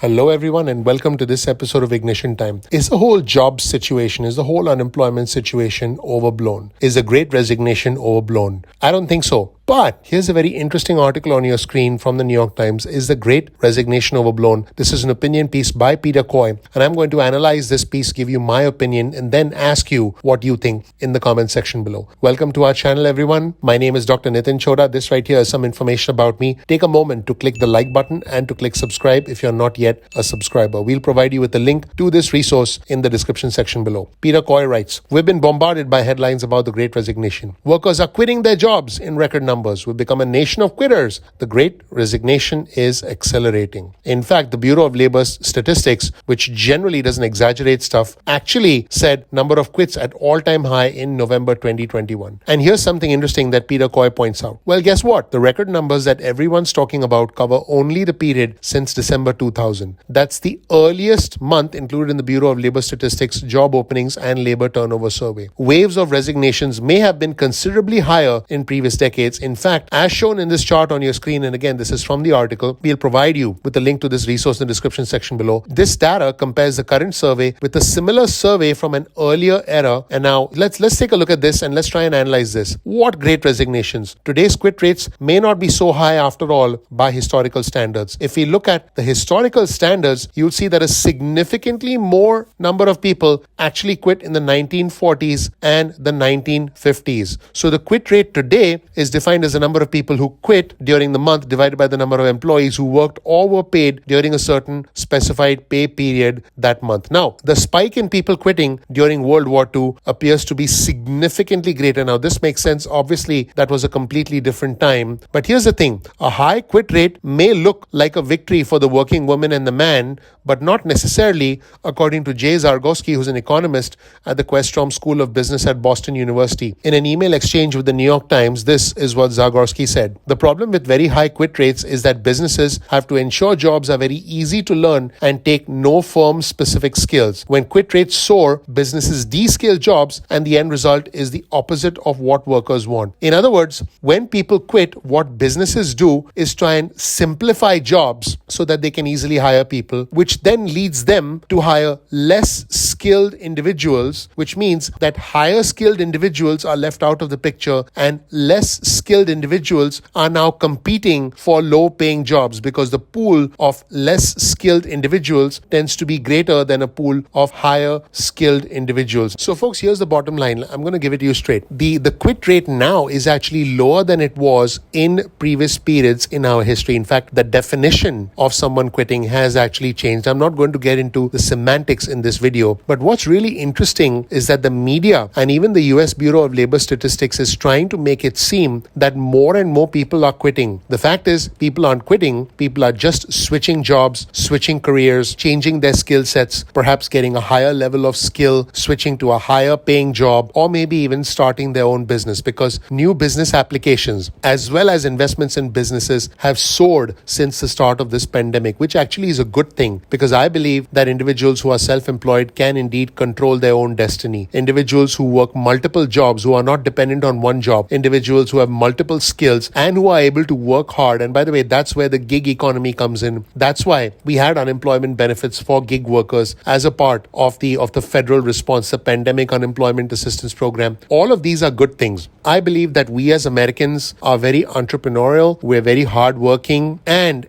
Hello everyone and welcome to this episode of Ignition Time. Is the whole job situation, is the whole unemployment situation overblown? Is the great resignation overblown? I don't think so. But here's a very interesting article on your screen from the New York Times. Is the great resignation overblown? This is an opinion piece by Peter Coy, and I'm going to analyze this piece, give you my opinion, and then ask you what you think in the comment section below. Welcome to our channel, everyone. My name is Dr. Nitin Chhoda. This right here is some information about me. Take a moment to click the like button and to click subscribe if you're not yet a subscriber. We'll provide you with a link to this resource in the description section below. Peter Coy writes, "We've been bombarded by headlines about the great resignation. Workers are quitting their jobs in record numbers. We've become a nation of quitters. The great resignation is accelerating." In fact, the Bureau of Labor Statistics, which generally doesn't exaggerate stuff, actually said number of quits at all-time high in November 2021. And here's something interesting that Peter Coy points out. Well, guess what? The record numbers that everyone's talking about cover only the period since December 2000. That's the earliest month included in the Bureau of Labor Statistics job openings and labor turnover survey. Waves of resignations may have been considerably higher in previous decades. In fact, as shown in this chart on your screen, and again, this is from the article, we'll provide you with a link to this resource in the description section below. This data compares the current survey with a similar survey from an earlier era. And now let's take a look at this and let's try and analyze this. What great resignations? Today's quit rates may not be so high after all by historical standards. If we look at the historical standards, you'll see that a significantly more number of people actually quit in the 1940s and the 1950s. So the quit rate today is defined as the number of people who quit during the month divided by the number of employees who worked or were paid during a certain specified pay period that month. Now, the spike in people quitting during World War II appears to be significantly greater. Now, this makes sense. Obviously, that was a completely different time. But here's the thing. A high quit rate may look like a victory for the working woman and the man, but not necessarily, according to Jay Zargowski, who's an economist at the Questrom School of Business at Boston University. In an email exchange with the New York Times, this is what Zargowski said. "The problem with very high quit rates is that businesses have to ensure jobs are very easy to learn and take no firm-specific skills. When quit rates soar, businesses de-skill jobs, and the end result is the opposite of what workers want." In other words, when people quit, what businesses do is try and simplify jobs so that they can easily hire people, which then leads them to hire less skilled individuals, which means that higher skilled individuals are left out of the picture and less skilled individuals are now competing for low paying jobs because the pool of less skilled individuals tends to be greater than a pool of higher skilled individuals. So folks, here's the bottom line. I'm going to give it to you straight. The quit rate now is actually lower than it was in previous periods in our history. In fact, the definition of someone quitting has actually changed. I'm not going to get into the semantics in this video, but what's really interesting is that the media and even the US Bureau of Labor Statistics is trying to make it seem that more and more people are quitting. The fact is, people aren't quitting. People are just switching jobs, switching careers, changing their skill sets, perhaps getting a higher level of skill, switching to a higher paying job, or maybe even starting their own business, because new business applications as well as investments in businesses have soared since the start of this pandemic, which actually is a good thing, because I believe that individuals who are self-employed can indeed control their own destiny. Individuals who work multiple jobs, who are not dependent on one job, individuals who have multiple skills and who are able to work hard. And by the way, that's where the gig economy comes in. That's why we had unemployment benefits for gig workers as a part of the federal response, the pandemic unemployment assistance program. All of these are good things. I believe that we as Americans are very entrepreneurial, we're very hardworking, and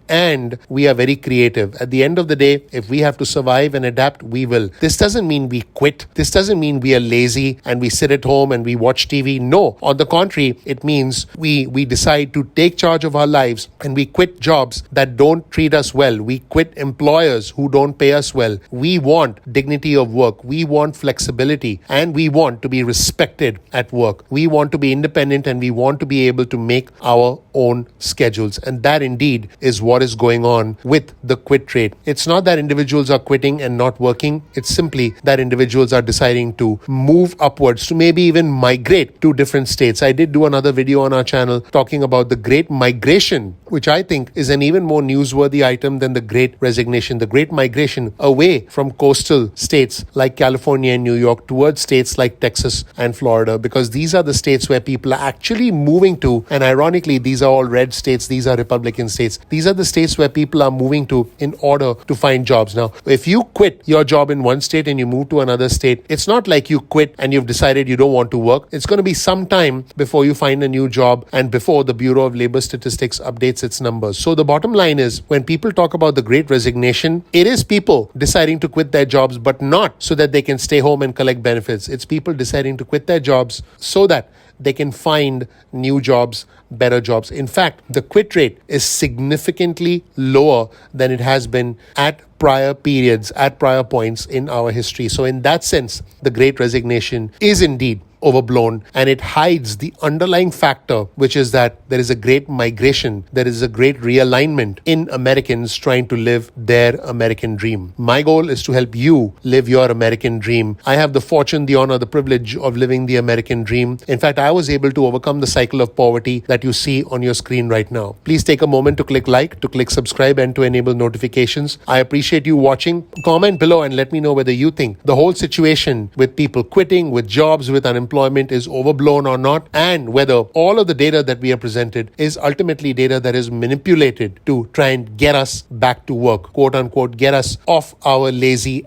we are very creative. At the end of the day, if we have to survive and adapt, we will. This doesn't mean we quit. This doesn't mean we are lazy and we sit at home and we watch TV. No, on the contrary, it means we decide to take charge of our lives and we quit jobs that don't treat us well. We quit employers who don't pay us well. We want dignity of work. We want flexibility, and we want to be respected at work. We want to be independent and we want to be able to make our own schedules. And that indeed is what is going on with the quit rate. It's not that individuals are quitting and not working. It's simply that individuals are deciding to move upwards, to maybe even migrate to different states. I did do another video on our channel talking about the Great Migration, which I think is an even more newsworthy item than the Great Resignation. The Great Migration away from coastal states like California and New York towards states like Texas and Florida, because these are the states where people are actually moving to. And ironically, these are all red states. These are Republican states. These are the states where people are moving to in order to find jobs. Now, if you quit your job in one state and you move to another state, it's not like you quit and you've decided you don't want to work. It's going to be some time before you find a new job and before the Bureau of Labor Statistics updates its numbers. So the bottom line is, when people talk about the Great Resignation, it is people deciding to quit their jobs, but not so that they can stay home and collect benefits. It's people deciding to quit their jobs so that they can find new jobs, better jobs. In fact, the quit rate is significantly lower than it has been at prior periods, at prior points in our history. So in that sense, the Great Resignation is indeed overblown, and it hides the underlying factor, which is that there is a great migration, there is a great realignment in Americans trying to live their American dream. My goal is to help you live your American dream. I have the fortune, the honor, the privilege of living the American dream. In fact, I was able to overcome the cycle of poverty that you see on your screen right now. Please take a moment to click like, to click subscribe, and to enable notifications. I appreciate you watching. Comment below and let me know whether you think the whole situation with people quitting, with jobs, with unemployment is overblown or not, and whether all of the data that we have presented is ultimately data that is manipulated to try and get us back to work, quote unquote, get us off our lazy.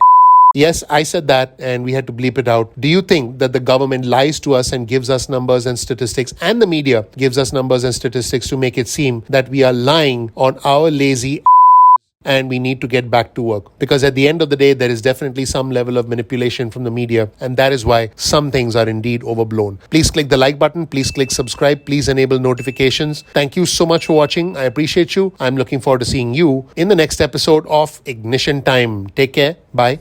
Yes, I said that and we had to bleep it out. Do you think that the government lies to us and gives us numbers and statistics, and the media gives us numbers and statistics to make it seem that we are lying on our lazy and we need to get back to work? Because at the end of the day, there is definitely some level of manipulation from the media, and that is why some things are indeed overblown. Please click the like button. Please click subscribe. Please enable notifications. Thank you so much for watching. I appreciate you. I'm looking forward to seeing you in the next episode of Ignition Time. Take care. Bye.